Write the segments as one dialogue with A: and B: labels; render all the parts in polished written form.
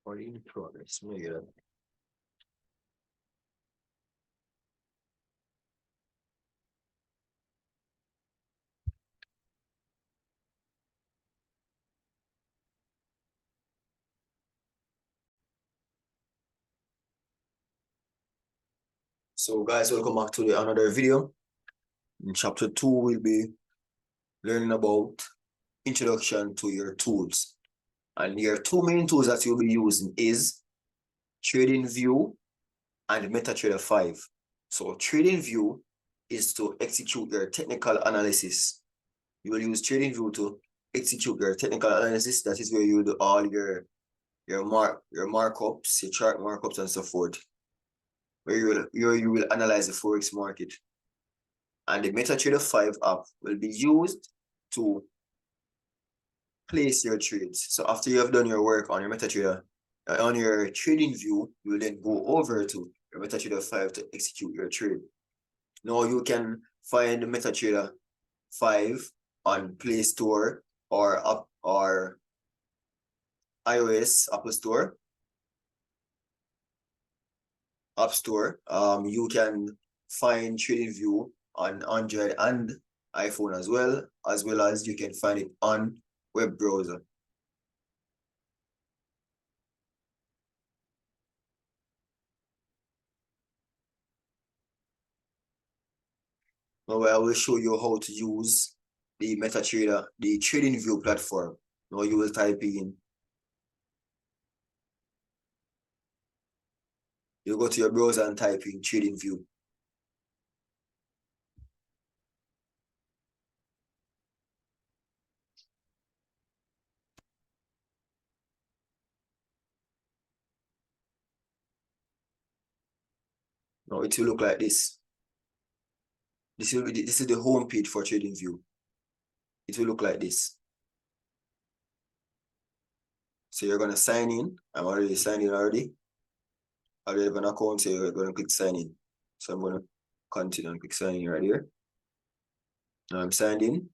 A: or in progress. Let me get it. So guys, welcome back to another video. In chapter 2, we'll be learning about introduction to your tools. And your two main tools that you'll be using is TradingView and MetaTrader 5. So TradingView is to execute your technical analysis. You will use TradingView to execute your technical analysis. That is where you do all your markups, your chart markups, and so forth. Where you will analyze the Forex market. And the MetaTrader 5 app will be used to place your trades. So after you have done your work on your MetaTrader, on your TradingView, you will then go over to your MetaTrader 5 to execute your trade. Now you can find the MetaTrader 5 on Play Store or iOS Apple Store, App Store. You can find TradingView on Android and iPhone as well as you can find it on web browser. Now I will show you how to use the MetaTrader, the TradingView platform. Now you will type in, you go to your browser and type in TradingView. Now it will look like this. This is the home page for TradingView. It will look like this. So you're gonna sign in. I'm already signed in already. I already have an account, so you're gonna click sign in. So I'm gonna continue and click sign in right here. Now I'm signed in.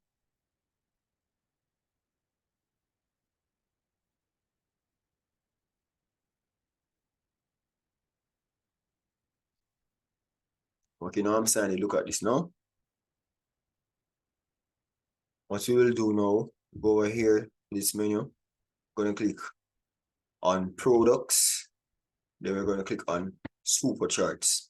A: Okay, now I'm signed in. Look at this now. What we will do now, go over here, this menu, gonna click on products, then we're gonna click on super charts.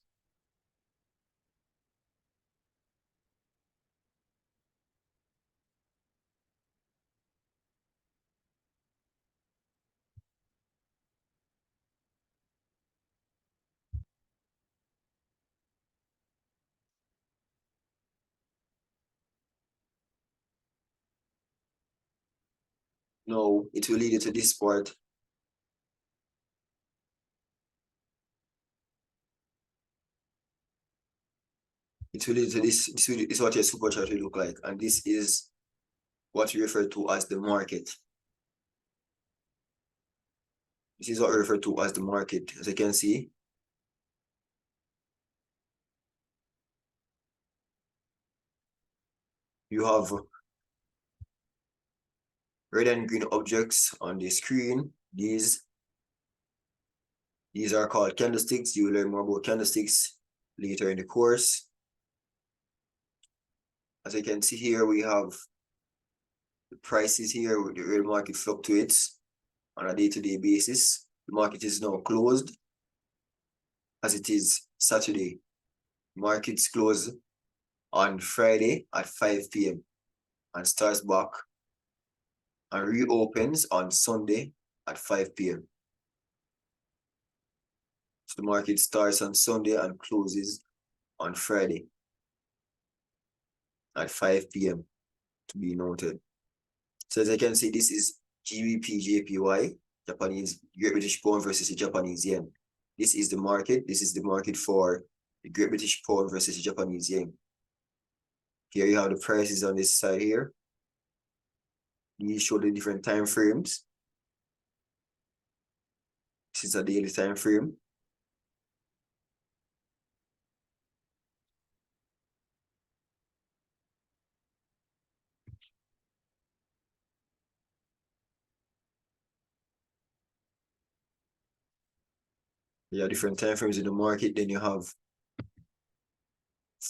A: Now it will lead you to this part. It will lead to this. This is what your super chart will look like, and this is what we refer to as the market. This is what we refer to as the market. As you can see, you have red and green objects on the screen. These are called candlesticks. You will learn more about candlesticks later in the course. As you can see here, we have the prices here. The real market fluctuates on a day-to-day basis. The market is now closed as it is Saturday. Markets close on Friday at 5 p.m. and starts back and reopens on Sunday at 5 p.m. So the market starts on Sunday and closes on Friday at 5 p.m. to be noted. So as you can see, this is GBP JPY, Japanese Great British Pound versus the Japanese Yen. This is the market. This is the market for the Great British Pound versus the Japanese Yen. Here you have the prices on this side here. These show the different time frames. This is a daily time frame. You have different time frames in the market. Then you have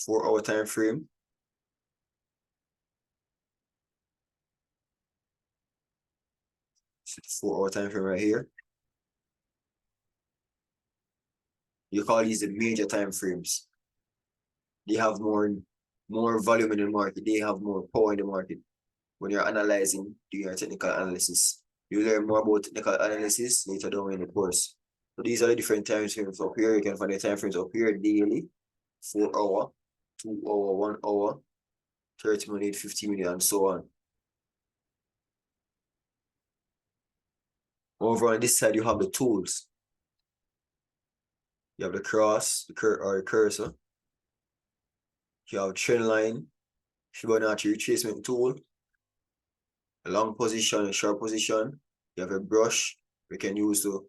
A: 4-hour time frame. So 4-hour time frame right here. You call these the major time frames. They have more volume in the market. They have more power in the market. When you're analyzing, doing your technical analysis, you learn more about technical analysis later down in the course. So these are the different time frames up here. You can find the time frames up here daily, 4-hour, 2-hour, 1 hour, 30 minutes, 50 minutes, and so on. Over on this side, you have the tools. You have the cross, the cursor. You have trend line, Fibonacci retracement tool, a long position, a short position. You have a brush we can use to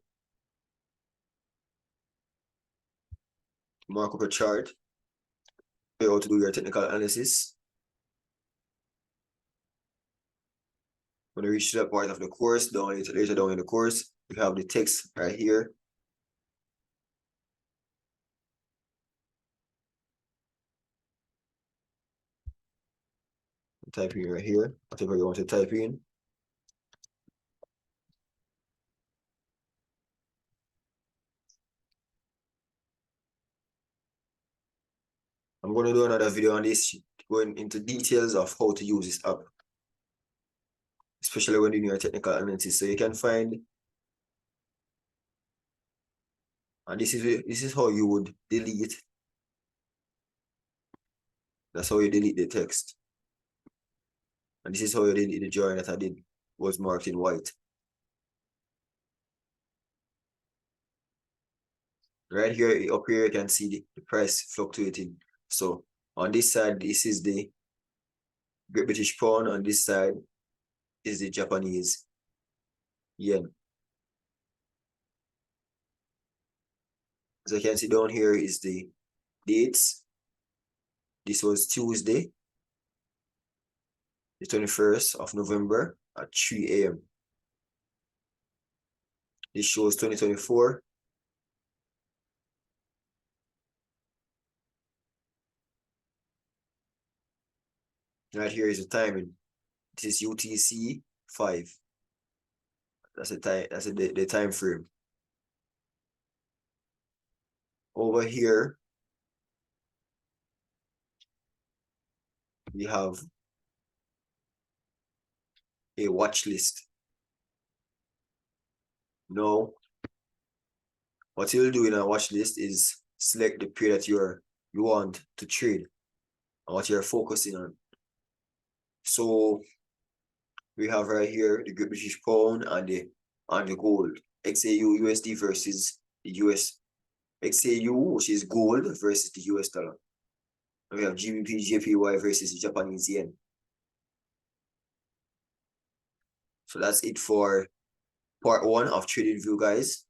A: mark up a chart. How to do your technical analysis. When you reach that part of the course, later down in the course, you have the text right here. Type in right here, whatever you want to type in. I'm going to do another video on this, going into details of how to use this app, especially when doing your technical analysis. So you can find, and this is how you would delete. That's how you delete the text. And this is how you delete the drawing that I did, was marked in white. Right here, up here, you can see the price fluctuating. So on this side, this is the Great British Pound. On this side is the Japanese yen. As you can see down here is the dates. This was Tuesday, the 21st of November at 3 a.m. This shows 2024. Right here is the timing. This is UTC 5. That's the time. That's the time frame. Over here, we have a watch list. Now, what you'll do in a watch list is select the period that you want to trade and what you're focusing on. So we have right here the Great British Pound and the gold. XAU USD versus the US. XAU, which is gold, versus the US dollar. And we have GBP JPY versus the Japanese yen. So that's it for part 1 of TradingView, guys.